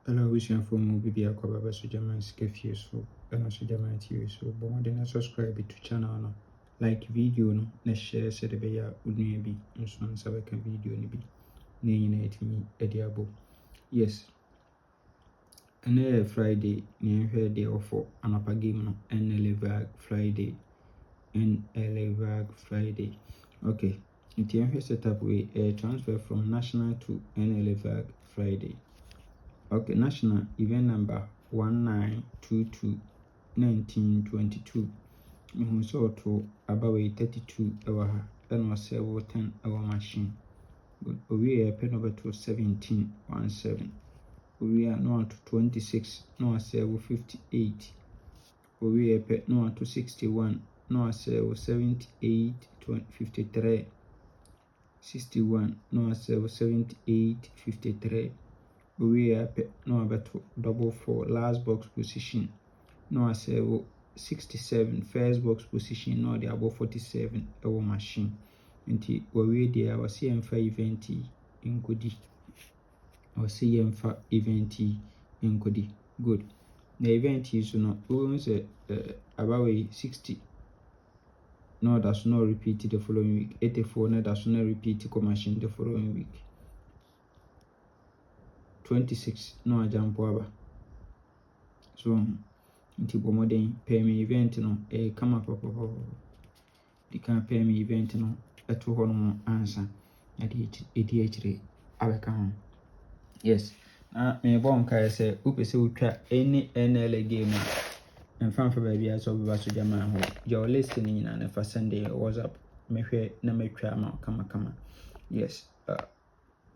Hello, wishing for more baby Aquaba Sujaman Skefie so and Sujaman TV so but one then subscribe to channel no like video no na share said the beya udun bi nso nsa beka video ni bi na nyina etimi ediabo. Yes, and Friday near day offer anapa game no Nla Vag Friday Nla Vag Friday. Okay, in setup we transfer from national to Nla Vag Friday. Okay, national event number 1922 mehu sɛ ɔto abawei 32 ɛwɔ ha ɛna ɔsɛ wo 10 ɛwɔ machine. Good. Owie yɛpɛ no bɛto 17 owie a na wato 26 na wasɛ wo 58. Owie yɛpɛ na wato 61 na wasɛ wo 78 53. 61 na wasɛ wo 78 53. Owie yɛpɛ na wabeto double 4 last box position na wasɛ wo 67 first box position na ɔde abɔ 47 ɛwɔ machine. Nti wawie deɛ wɔsɛ yɛmfa event yi nkodi. Good. Na event yi so no wɔn sɛ abawei 60 na ɔda so na repeat the following week. 84 na da so na repeat kɔ machine the following week. 26 no ajampo aba. So nti bomodin pay me event no kama papa di kan pay me event no eto ho no ansa na di echire abeka ho. Yes, na me bon kai say upese utwa any NLA game mfanfa ba bia so beba so jama ho your list ni nyina na fa Sunday WhatsApp mehwe na metwa ma kama. Yes,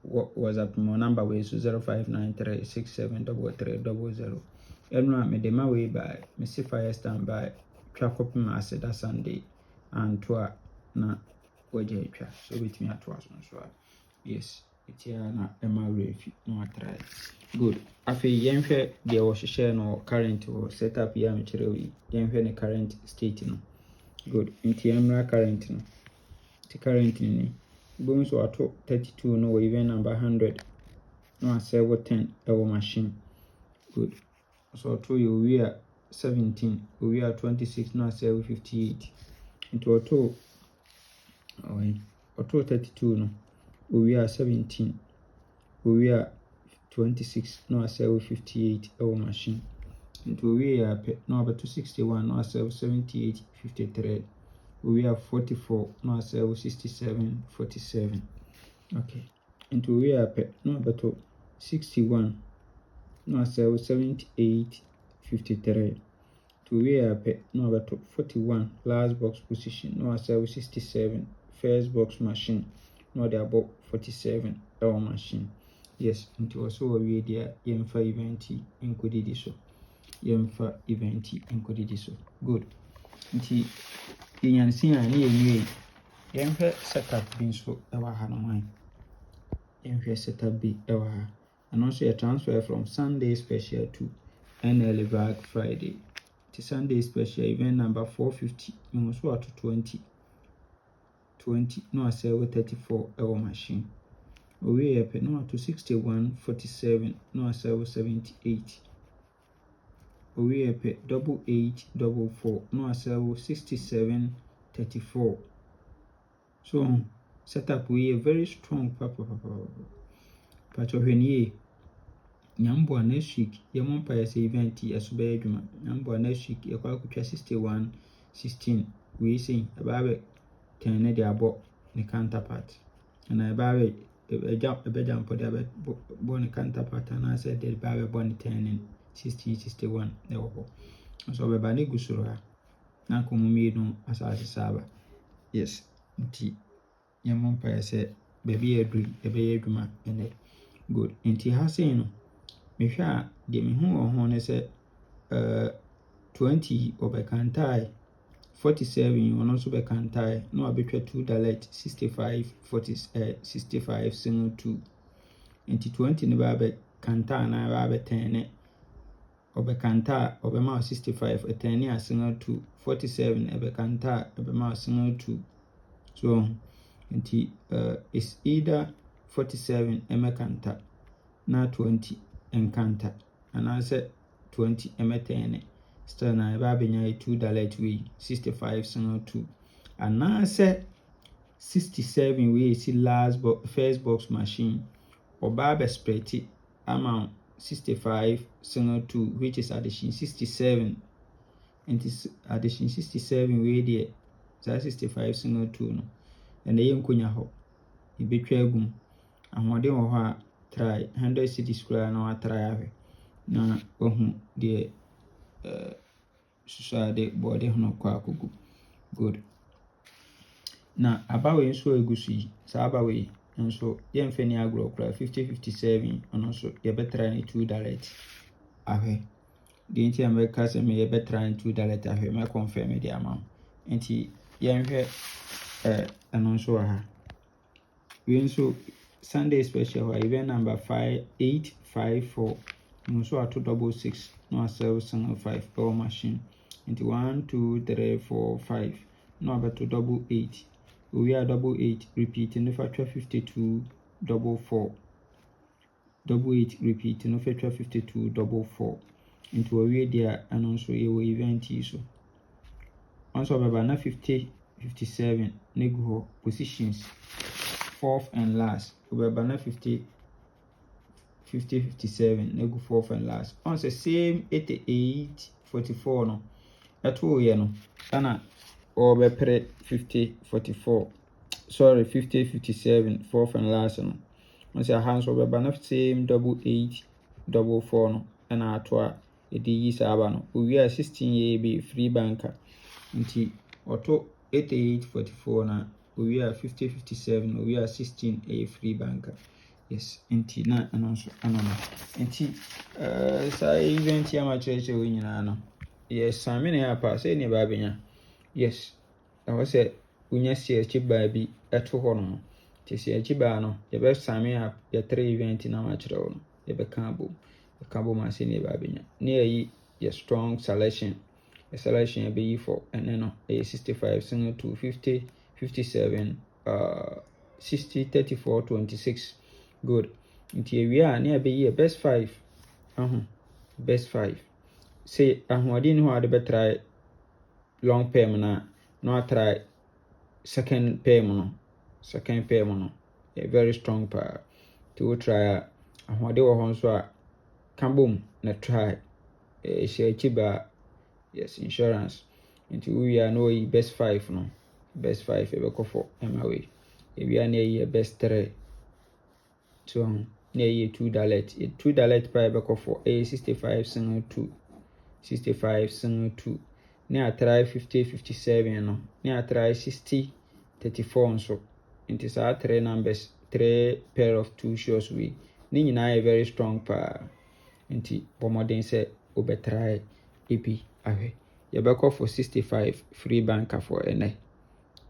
WhatsApp my number way so 0593673300. Everyone me de my way by me see fire stand by twa copy my said that Sunday and twa na waje twa so with me at was so. Yes, it's here na Emma Refi no try. Good. Afi yenhwe de wo hye no current wo setup ya me kire wi yenhwe ne current state no. Good. Nti emra current no. The current ni bonus wato 32 no event number 100 no asɛ wo 10 ɛwɔ machine. Good. So to you we are 17 we are 26 no asɛ wo 58 into auto 32 no we are 17 we are 26 no asɛ wo 58 ɛwɔ machine. Into we are no about 61 no asɛ wo 78 53. We have 44 no asɛ wo 67 47. Okay, into we are no about 61 no asɛ wo 78 53. To we are no about 41 last box position no asɛ wo 67 first box machine no de abɔ 47 ɛwɔ machine. Yes, into also we there yɛmfa event nkodi di so. Good. Nti yenyansi a ne yenwie yenhwɛ setup bi nso ɛwɔ ha no man. Yenhwɛ setup bi ɛwɔ ha. And also a transfer from Sunday special to Nla Vag Friday. The Sunday special event number 450 you also at 20 no asɛ wo 34 ɛwɔ machine. Owie yɛpɛ no to 61 47 no asɛ wo 78. Owie yɛpɛ 8844 no asɛ wo 67 34. So setup we are very strong papa. But when ye nyambo next week yɛmɔ mpa yɛsɛ event yɛso bɛyɛ adwuma. Nyambo next week yɛkɔ akɔtwa 61 16 we say about 10 ne de abɔ ne counterpart. And I bawe ebɛgya mpɔ de abɔ ne counterpart and I said de bawe bɔ ne 10 60 61 ɛwɔ hɔ. So bɛba ne gu soro ha na komu no asase saba. Yes, nti yɛmɔ mpa yɛsɛ baabi yɛduru ɛbɛyɛ adwuma ene. Good. Nti ha sei no mehwɛ a de me hu wɔ ho ne sɛ 20 ɔbɛkantae 47 ɔno nso bɛkantae na wabɛtwa 2 dialect 65 65 single 2. Nti 20 ne ba bɛkantae na ba bɛtɛn ne ɔbɛkantae ɔbɛma 65 ɛtɛn ne a single 2. 47 ɛbɛkantae ɛbɛma single 2. So nti it's either 47 emekanta na 20 encounter and answer 20 M10 still na eba benya $2 we 65 single 2 and answer 67 we see first box machine or barber spread amount 65 single 2 which is addition 67 and this addition 67 we there 65 single 2 no and the nkonya ho ibetwa agum ahode wo ho a try 100 cities square na try ahwe na ohu de susade body hono kwa akugu good na abawe nso egusu yi sa abawe nso ye mfani agro kra 5057 ono so ye betra ni $2 ahwe de nti America se me ye betra ni $2 ahwe me confirm the amount nti ye nhwe ano nso aha we nso Sunday special event number 5854 nso ato 66 no asel 5 power machine into 1 2 3 4 5 no abeto 88 we are 88 repeat no factor 52 4 88 repeat no factor 52 4 into we there announce we event so also baba na 50 57 nego positions fourth and last baba na 50 57 nego fourth and last on the same 88 44 no eto ye no ana or be pre 50 44 sorry 50 57 fourth and last no on say hands over baba na same 88 4 no ana ato a edi yi saba no we are 16 ye be free banker nti auto 88 44 na we are 50 57 we are 16 a free banker yes nti na anonso anono nti sa event ya ma church we nyina no yes same na ya pa say ne ba benya yes I was say unya si achi ba bi eto ho no ti si achi ba no ye be same ya 3 event na ma chire wo no ye be kabo ma say ne ba benya ne yi ye strong selection a selection be for and then a 65 single 250 57 60 34 26 good nti we are near be best 5 best 5 say ahwade ho ade be try long term na no try second term no a very strong power to try ahwade wo ho so a kambom na try share chiba yes insurance into we are no best 5 no best 5 e be ko for emaway e we are near best 3 so near $2 per be ko for a 65 single 2 65 single 2 near try 50 57 no near try 60 34 so into sa 3 numbers 3 pair of 2 shows we ni nyina very strong pa into bomodin say obetry ebi ahwe you back for 65 free banker for Nla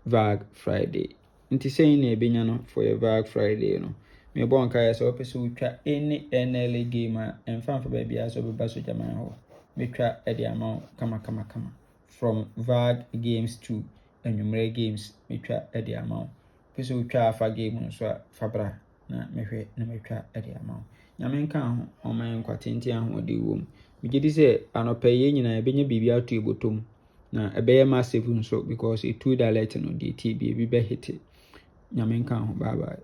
Vag Friday nti saying na ebenya no for your Vag Friday no me bon kai so person utwa any Nla game and fan for baby aso be baso jaman ho me twa e the amount kama from Vag games to enumere games me twa e the amount person utwa afa game no so fabra na mehwe na me twa e the amount nyame nka ho o man kwatenti ahode wom megedi say anopa ye nyina ebenya bibia ato ebotom na ebeye massive nso because $2 no DT bi be hit nyame nka ho bye bye.